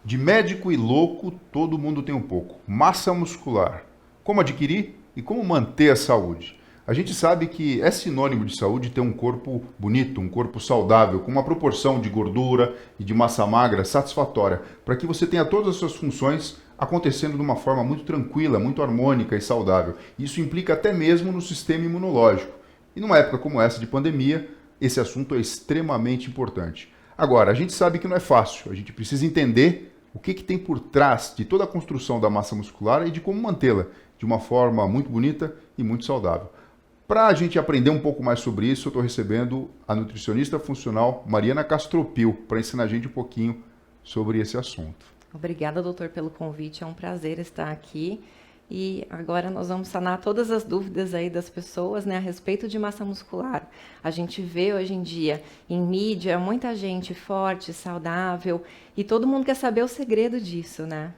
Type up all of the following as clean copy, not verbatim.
De médico e louco, todo mundo tem um pouco. Massa muscular. Como adquirir e como manter a saúde? A gente sabe que é sinônimo de saúde ter um corpo bonito, um corpo saudável, com uma proporção de gordura e de massa magra satisfatória, para que você tenha todas as suas funções acontecendo de uma forma muito tranquila, muito harmônica e saudável. Isso implica até mesmo no sistema imunológico. E numa época como essa de pandemia, esse assunto é extremamente importante. Agora, a gente sabe que não é fácil, a gente precisa entender o que tem por trás de toda a construção da massa muscular e de como mantê-la de uma forma muito bonita e muito saudável. Para a gente aprender um pouco mais sobre isso, eu estou recebendo a nutricionista funcional Mariana Castropil para ensinar a gente um pouquinho sobre esse assunto. Obrigada, doutor, pelo convite. É um prazer estar aqui. E agora nós vamos sanar todas as dúvidas aí das pessoas, né, a respeito de massa muscular. A gente vê hoje em dia em mídia muita gente forte, saudável, e todo mundo quer saber o segredo disso, né?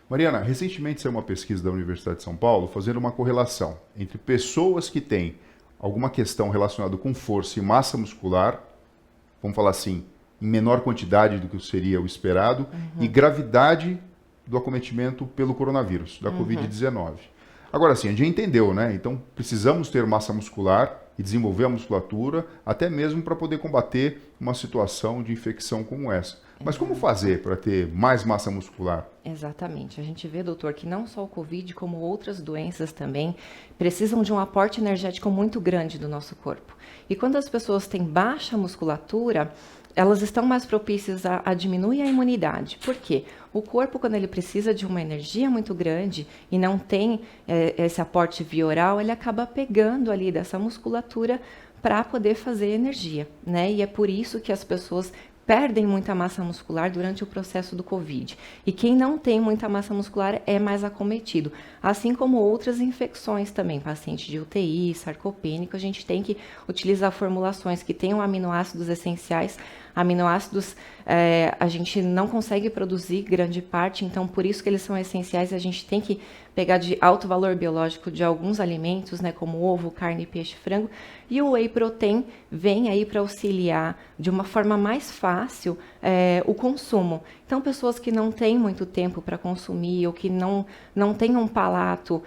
Mariana, recentemente saiu uma pesquisa da Universidade de São Paulo fazendo uma correlação entre pessoas que têm alguma questão relacionada com força e massa muscular, vamos falar assim, em menor quantidade do que seria o esperado, e gravidade do acometimento pelo coronavírus, da Covid-19. Agora sim, a gente já entendeu, né? Então precisamos ter massa muscular e desenvolver a musculatura, até mesmo para poder combater uma situação de infecção como essa. Mas como fazer para ter mais massa muscular? Exatamente. A gente vê, doutor, que não só o Covid, como outras doenças também, precisam de um aporte energético muito grande do nosso corpo. E quando as pessoas têm baixa musculatura, elas estão mais propícias a diminuir a imunidade. Por quê? O corpo, quando ele precisa de uma energia muito grande e não tem esse aporte via oral, ele acaba pegando ali dessa musculatura para poder fazer energia, né? E é por isso que as pessoas perdem muita massa muscular durante o processo do Covid. E quem não tem muita massa muscular é mais acometido. Assim como outras infecções também, paciente de UTI, sarcopênico, a gente tem que utilizar formulações que tenham aminoácidos essenciais. Aminoácidos a gente não consegue produzir grande parte, então por isso que eles são essenciais. A gente tem que pegar de alto valor biológico de alguns alimentos, né, como ovo, carne, peixe, frango. E o whey protein vem aí para auxiliar de uma forma mais fácil o consumo. Então, pessoas que não têm muito tempo para consumir ou que não têm um palato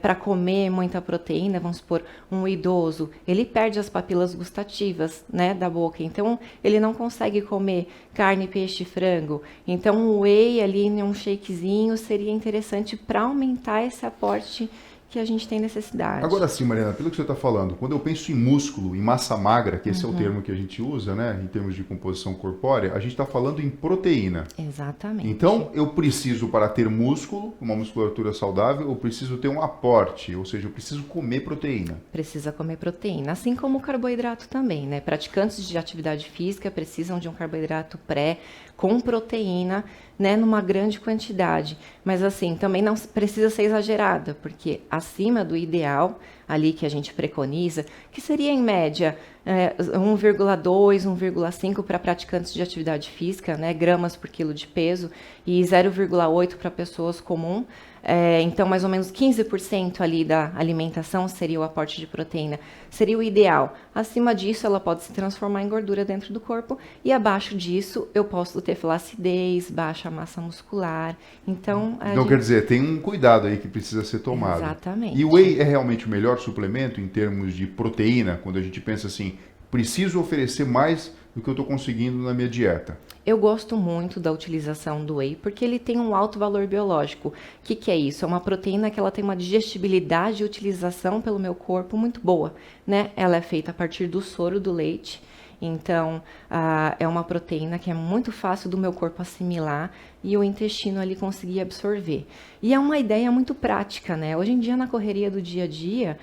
para comer muita proteína, vamos supor, um idoso, ele perde as papilas gustativas, né, da boca. Então, ele não consegue comer carne, peixe, frango. Então, o whey ali em um shakezinho seria interessante para aumentar esse aporte que a gente tem necessidade. Agora sim, Mariana, pelo que você está falando, quando eu penso em músculo, em massa magra, que esse é o termo que a gente usa, né, em termos de composição corpórea, a gente está falando em proteína. Exatamente. Então, eu preciso, para ter músculo, uma musculatura saudável, eu preciso ter um aporte, ou seja, eu preciso comer proteína. Precisa comer proteína, assim como o carboidrato também, né? Praticantes de atividade física precisam de um carboidrato pré com proteína, né, numa grande quantidade. Mas assim, também não precisa ser exagerada, porque acima do ideal, ali que a gente preconiza, que seria em média 1,2, 1,5 para praticantes de atividade física, né, gramas por quilo de peso, e 0,8 para pessoas comuns. Então, mais ou menos 15% ali da alimentação seria o aporte de proteína, seria o ideal. Acima disso, ela pode se transformar em gordura dentro do corpo, e abaixo disso, eu posso ter flacidez, baixa massa muscular. Então, Quer dizer, tem um cuidado aí que precisa ser tomado. Exatamente. E o whey é realmente o melhor suplemento em termos de proteína, quando a gente pensa assim, preciso oferecer mais do que eu estou conseguindo na minha dieta? Eu gosto muito da utilização do whey porque ele tem um alto valor biológico. O que é isso? É uma proteína que ela tem uma digestibilidade e utilização pelo meu corpo muito boa, né? Ela é feita a partir do soro do leite. Então, é uma proteína que é muito fácil do meu corpo assimilar e o intestino ali conseguir absorver. E é uma ideia muito prática, né? Hoje em dia, na correria do dia a dia,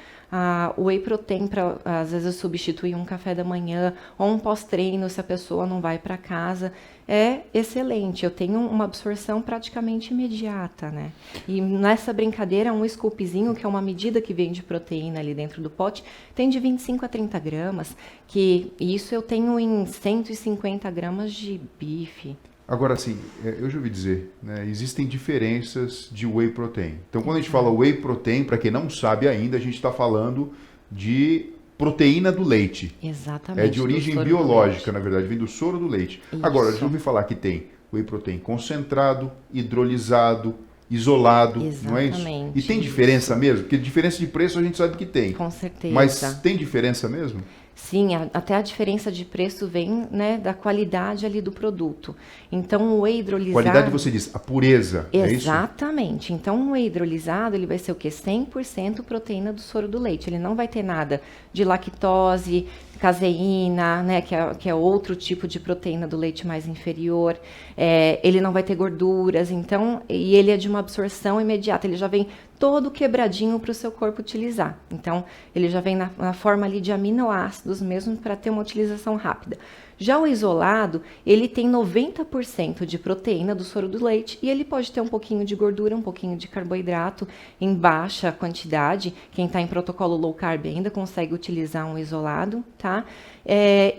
o whey protein, para às vezes substituir um café da manhã ou um pós-treino, se a pessoa não vai para casa, é excelente. Eu tenho uma absorção praticamente imediata, né? E nessa brincadeira, um scoopzinho, que é uma medida que vem de proteína ali dentro do pote, tem de 25 a 30 gramas, que isso eu tenho em 150 gramas de bife. Agora, assim, eu já ouvi dizer, né, existem diferenças de whey protein. Então, quando a gente fala whey protein, para quem não sabe ainda, a gente está falando de proteína do leite. Exatamente. É de origem biológica, na verdade, vem do soro do leite. Isso. Agora, eu já ouvi falar que tem whey protein concentrado, hidrolisado, isolado, não é isso? Exatamente, E tem diferença mesmo? Porque diferença de preço a gente sabe que tem. Com certeza. Mas tem diferença mesmo? Sim, até a diferença de preço vem, né, da qualidade ali do produto. Então, o whey hidrolisado... Qualidade você diz, a pureza, é isso? Exatamente. Então, o whey hidrolisado, ele vai ser o quê? 100% proteína do soro do leite. Ele não vai ter nada de lactose, caseína, né, que é outro tipo de proteína do leite mais inferior. Ele não vai ter gorduras, então, e ele é de uma absorção imediata. Ele já vem todo quebradinho para o seu corpo utilizar. Então, ele já vem na forma ali de aminoácidos mesmo para ter uma utilização rápida. Já o isolado, ele tem 90% de proteína do soro do leite e ele pode ter um pouquinho de gordura, um pouquinho de carboidrato em baixa quantidade. Quem está em protocolo low carb ainda consegue utilizar um isolado, tá?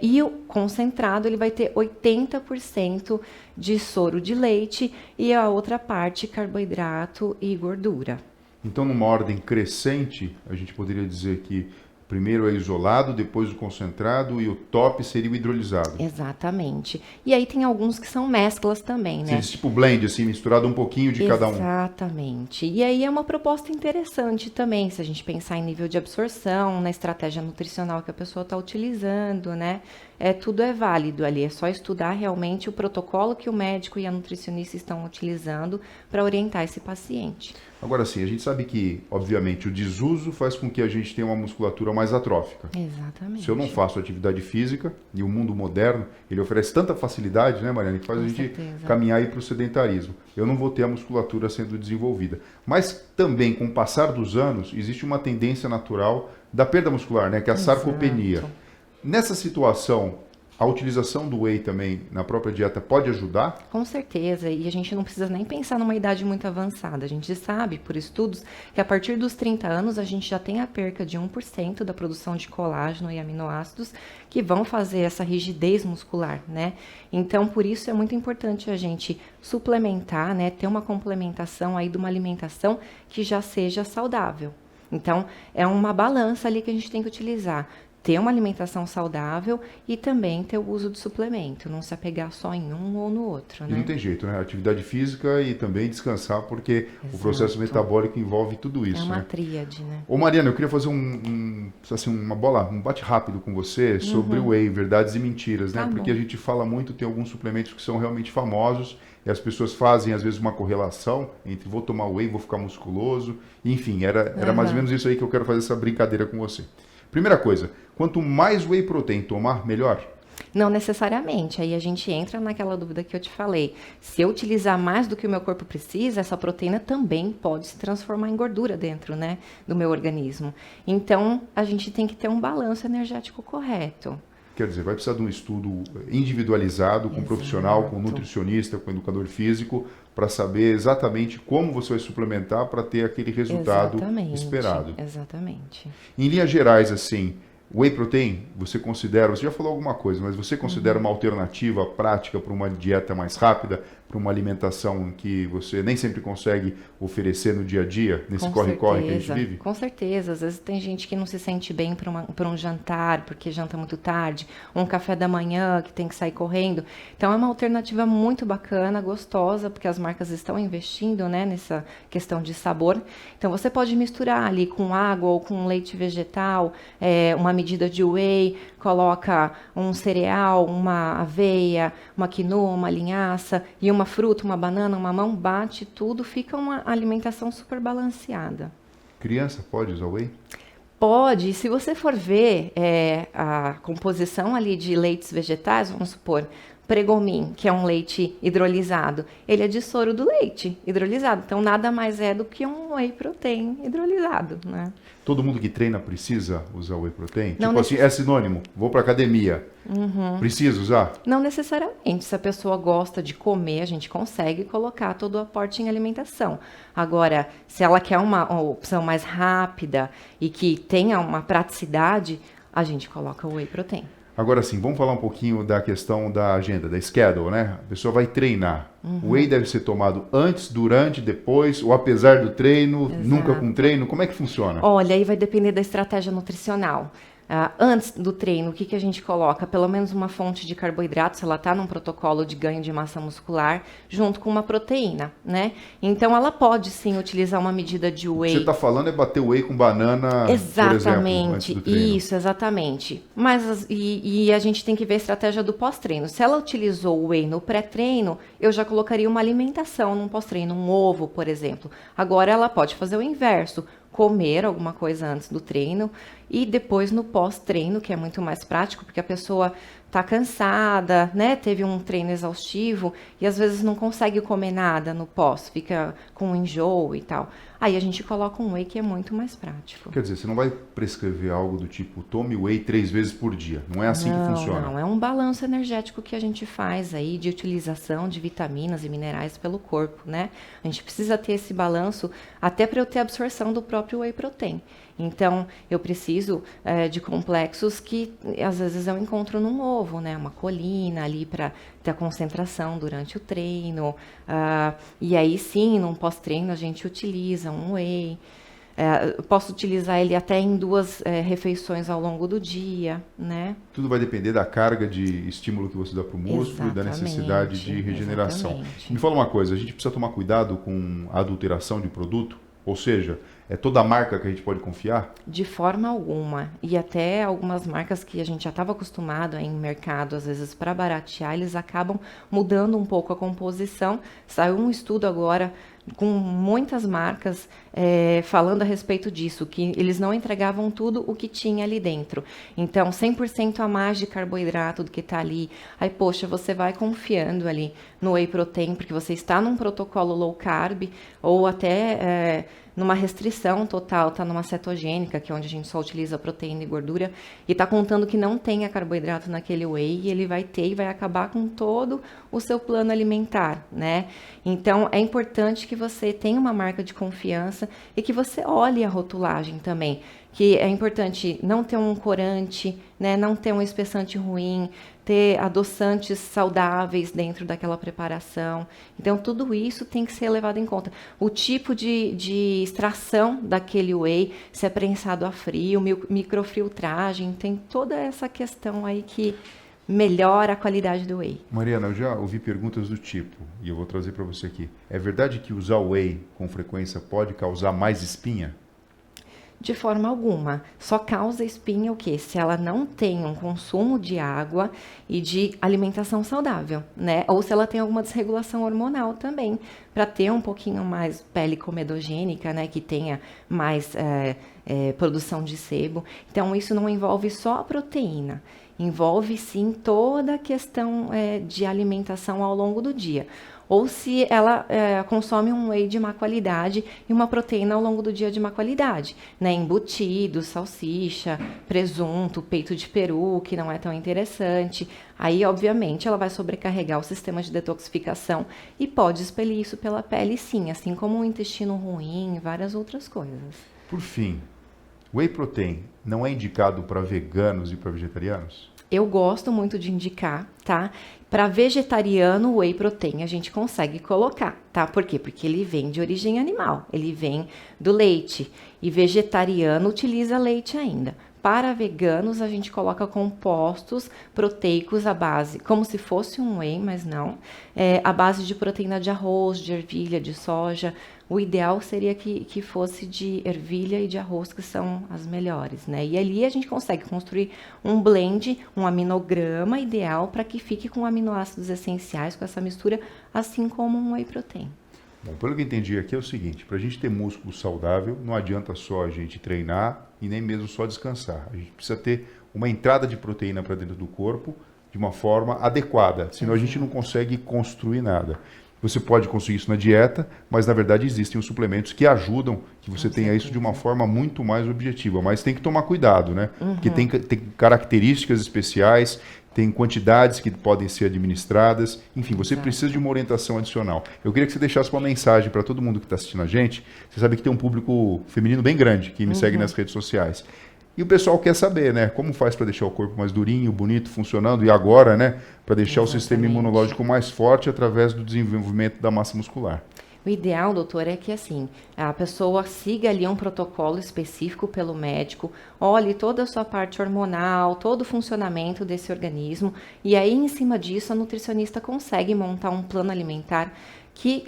E o concentrado, ele vai ter 80% de soro de leite e a outra parte carboidrato e gordura. Então, numa ordem crescente, a gente poderia dizer que primeiro é isolado, depois o concentrado e o top seria o hidrolisado. Exatamente. E aí tem alguns que são mesclas também, né? Sim, tipo blend, assim, misturado um pouquinho de cada um. Exatamente. E aí é uma proposta interessante também, se a gente pensar em nível de absorção, na estratégia nutricional que a pessoa está utilizando, né? Tudo é válido ali, é só estudar realmente o protocolo que o médico e a nutricionista estão utilizando para orientar esse paciente. Agora sim, a gente sabe que, obviamente, o desuso faz com que a gente tenha uma musculatura mais atrófica. Exatamente. Se eu não faço atividade física, e o mundo moderno, ele oferece tanta facilidade, né, Mariana, que faz a gente caminhar aí para o sedentarismo. Eu não vou ter a musculatura sendo desenvolvida. Mas também, com o passar dos anos, existe uma tendência natural da perda muscular, né, que é a sarcopenia. Nessa situação, a utilização do whey também na própria dieta pode ajudar? Com certeza, e a gente não precisa nem pensar numa idade muito avançada. A gente sabe, por estudos, que a partir dos 30 anos a gente já tem a perca de 1% da produção de colágeno e aminoácidos que vão fazer essa rigidez muscular, né? Então, por isso é muito importante a gente suplementar, né? Ter uma complementação aí de uma alimentação que já seja saudável. Então, é uma balança ali que a gente tem que utilizar. Ter uma alimentação saudável e também ter o uso de suplemento, não se apegar só em um ou no outro, né? E não tem jeito, né? Atividade física e também descansar, porque o processo metabólico envolve tudo isso, né? É uma né? tríade, né? Ô Mariana, eu queria fazer um bate rápido com você sobre o whey, verdades e mentiras, né? Porque a gente fala muito, tem alguns suplementos que são realmente famosos e as pessoas fazem, às vezes, uma correlação entre vou tomar whey, vou ficar musculoso. Enfim, era mais ou menos isso aí que eu quero fazer essa brincadeira com você. Primeira coisa, quanto mais whey protein tomar, melhor? Não necessariamente. Aí a gente entra naquela dúvida que eu te falei. Se eu utilizar mais do que o meu corpo precisa, essa proteína também pode se transformar em gordura dentro, né, do meu organismo. Então, a gente tem que ter um balanço energético correto. Quer dizer, vai precisar de um estudo individualizado com um profissional, com um nutricionista, com um educador físico, para saber exatamente como você vai suplementar para ter aquele resultado esperado. Exatamente. Em linhas gerais, assim, whey protein, você já falou alguma coisa, mas você considera uma alternativa prática para uma dieta mais rápida, para uma alimentação que você nem sempre consegue oferecer no dia a dia, nesse corre-corre que a gente vive? Com certeza. Às vezes tem gente que não se sente bem para um jantar, porque janta muito tarde, um café da manhã que tem que sair correndo. Então é uma alternativa muito bacana, gostosa, porque as marcas estão investindo, né, nessa questão de sabor. Então você pode misturar ali com água ou com leite vegetal, uma medida de whey, coloca um cereal, uma aveia, uma quinoa, uma linhaça e uma fruta, uma banana, uma mamão, bate tudo, fica uma alimentação super balanceada. Criança pode usar whey? Pode, se você for ver a composição ali de leites vegetais, vamos supor, Pregomin, que é um leite hidrolisado, ele é de soro do leite hidrolisado, então nada mais é do que um whey protein hidrolisado, né? Todo mundo que treina precisa usar whey protein? Não tipo assim, é sinônimo, vou para academia, precisa usar? Não necessariamente, se a pessoa gosta de comer, a gente consegue colocar todo o aporte em alimentação. Agora, se ela quer uma opção mais rápida e que tenha uma praticidade, a gente coloca o whey protein. Agora sim, vamos falar um pouquinho da questão da agenda, da schedule, né? A pessoa vai treinar. O whey deve ser tomado antes, durante, depois, ou apesar do treino, nunca com treino? Como é que funciona? Olha, aí vai depender da estratégia nutricional. Antes do treino, o que a gente coloca? Pelo menos uma fonte de carboidrato, se ela está num protocolo de ganho de massa muscular, junto com uma proteína, né? Então, ela pode sim utilizar uma medida de whey. O que você está falando é bater whey com banana, por exemplo, antes do treino. Isso, exatamente. Mas a gente tem que ver a estratégia do pós-treino. Se ela utilizou o whey no pré-treino, eu já colocaria uma alimentação num pós-treino, um ovo, por exemplo. Agora ela pode fazer o inverso, comer alguma coisa antes do treino e depois no pós-treino, que é muito mais prático, porque a pessoa está cansada, né? Teve um treino exaustivo e às vezes não consegue comer nada no pós, fica com enjoo e tal. Aí a gente coloca um whey que é muito mais prático. Quer dizer, você não vai prescrever algo do tipo tome whey 3 vezes por dia. Não é assim que funciona. Não, é um balanço energético que a gente faz aí de utilização de vitaminas e minerais pelo corpo, né? A gente precisa ter esse balanço até para eu ter absorção do próprio whey protein. Então, eu preciso de complexos que às vezes eu encontro num ovo, né? Uma colina ali para ter a concentração durante o treino. E aí sim, num pós-treino a gente utiliza um whey. Eu posso utilizar ele até em 2 refeições ao longo do dia, né? Tudo vai depender da carga de estímulo que você dá para o músculo e da necessidade de regeneração. Exatamente. Me fala uma coisa, a gente precisa tomar cuidado com a adulteração de produto? Ou seja, é toda marca que a gente pode confiar? De forma alguma. E até algumas marcas que a gente já estava acostumado em mercado, às vezes, para baratear, eles acabam mudando um pouco a composição. Saiu um estudo agora com muitas marcas falando a respeito disso, que eles não entregavam tudo o que tinha ali dentro. Então, 100% a mais de carboidrato do que está ali. Aí, poxa, você vai confiando ali no whey protein, porque você está num protocolo low carb, ou até numa restrição total, está numa cetogênica, que é onde a gente só utiliza proteína e gordura, e está contando que não tenha carboidrato naquele whey, e ele vai ter e vai acabar com todo o seu plano alimentar, né? Então, é importante que você tenha uma marca de confiança e que você olhe a rotulagem também, que é importante não ter um corante, né? Não ter um espessante ruim, ter adoçantes saudáveis dentro daquela preparação. Então, tudo isso tem que ser levado em conta. O tipo de extração daquele whey, se é prensado a frio, microfiltragem, tem toda essa questão aí que melhora a qualidade do whey. Mariana, eu já ouvi perguntas do tipo, e eu vou trazer para você aqui. É verdade que usar whey com frequência pode causar mais espinha? De forma alguma. Só causa espinha o quê? Se ela não tem um consumo de água e de alimentação saudável, né? Ou se ela tem alguma desregulação hormonal também, para ter um pouquinho mais pele comedogênica, né? Que tenha mais produção de sebo. Então, isso não envolve só a proteína. Envolve, sim, toda a questão de alimentação ao longo do dia. Ou se ela consome um whey de má qualidade e uma proteína ao longo do dia de má qualidade, né? Embutido, salsicha, presunto, peito de peru, que não é tão interessante. Aí, obviamente, ela vai sobrecarregar o sistema de detoxificação e pode expelir isso pela pele, sim, assim como um intestino ruim e várias outras coisas. Por fim, whey protein não é indicado para veganos e para vegetarianos? Eu gosto muito de indicar, tá? Para vegetariano, o whey protein a gente consegue colocar, tá? Por quê? Porque ele vem de origem animal, ele vem do leite. E vegetariano utiliza leite ainda. Para veganos, a gente coloca compostos proteicos à base, como se fosse um whey, mas não, à base de proteína de arroz, de ervilha, de soja. O ideal seria que fosse de ervilha e de arroz, que são as melhores, né? E ali a gente consegue construir um blend, um aminograma ideal para que fique com aminoácidos essenciais, com essa mistura, assim como um whey protein. Bom, pelo que eu entendi aqui é o seguinte, para a gente ter músculo saudável, não adianta só a gente treinar e nem mesmo só descansar. A gente precisa ter uma entrada de proteína para dentro do corpo de uma forma adequada, senão a gente não consegue construir nada. Você pode conseguir isso na dieta, mas na verdade existem os suplementos que ajudam que você tenha isso de uma forma muito mais objetiva. Mas tem que tomar cuidado, né? Porque tem características especiais, tem quantidades que podem ser administradas. Enfim, você precisa de uma orientação adicional. Eu queria que você deixasse uma mensagem para todo mundo que está assistindo a gente. Você sabe que tem um público feminino bem grande que me segue nas redes sociais. E o pessoal quer saber, né? Como faz para deixar o corpo mais durinho, bonito, funcionando, e agora, né? Para deixar o sistema imunológico mais forte através do desenvolvimento da massa muscular. O ideal, doutor, é que assim, a pessoa siga ali um protocolo específico pelo médico, olhe toda a sua parte hormonal, todo o funcionamento desse organismo, e aí em cima disso a nutricionista consegue montar um plano alimentar que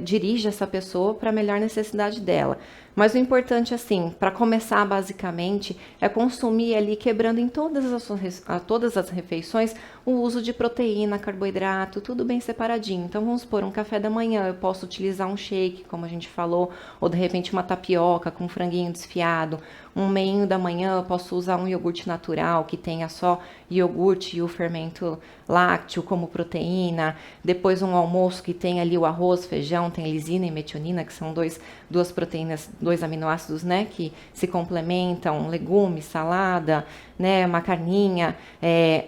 dirige essa pessoa para a melhor necessidade dela. Mas o importante, assim, para começar basicamente, é consumir ali, quebrando em todas as refeições, o uso de proteína, carboidrato, tudo bem separadinho. Então, vamos supor, um café da manhã, eu posso utilizar um shake, como a gente falou, ou de repente uma tapioca com franguinho desfiado. Um meinho da manhã, eu posso usar um iogurte natural, que tenha só iogurte e o fermento lácteo como proteína. Depois, um almoço que tem ali o arroz, feijão, tem lisina e metionina, que são duas proteínas, dois aminoácidos, né, que se complementam, legumes, salada, né, uma carninha,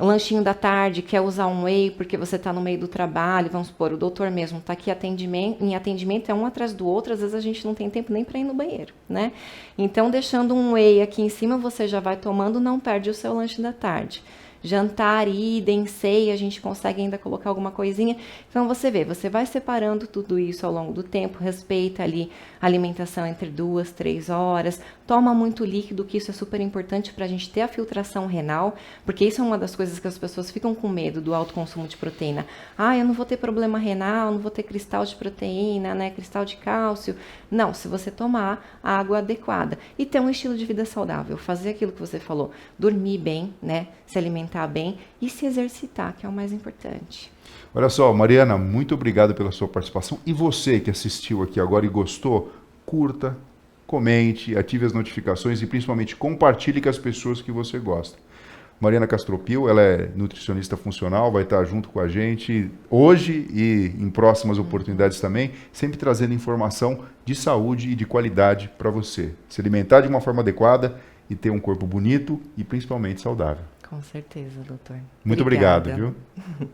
lanchinho da tarde, quer usar um whey porque você está no meio do trabalho, vamos supor, o doutor mesmo está aqui em atendimento, é um atrás do outro, às vezes a gente não tem tempo nem para ir no banheiro, né? Então, deixando um whey aqui em cima, você já vai tomando, não perde o seu lanche da tarde. Jantar, idem, ceia, a gente consegue ainda colocar alguma coisinha. Então, você vê, você vai separando tudo isso ao longo do tempo, respeita ali a alimentação entre 2, 3 horas, toma muito líquido, que isso é super importante para a gente ter a filtração renal, porque isso é uma das coisas que as pessoas ficam com medo do alto consumo de proteína. Ah, eu não vou ter problema renal, não vou ter cristal de proteína, né, cristal de cálcio. Não, se você tomar a água adequada e ter um estilo de vida saudável, fazer aquilo que você falou, dormir bem, né, se alimentar bem e se exercitar, que é o mais importante. Olha só, Mariana, muito obrigado pela sua participação. E você que assistiu aqui agora e gostou, curta, comente, ative as notificações e principalmente compartilhe com as pessoas que você gosta. Mariana Castropil, ela é nutricionista funcional, vai estar junto com a gente hoje e em próximas oportunidades também, sempre trazendo informação de saúde e de qualidade para você. Se alimentar de uma forma adequada e ter um corpo bonito e principalmente saudável. Com certeza, doutor. Muito Obrigada. obrigado, viu?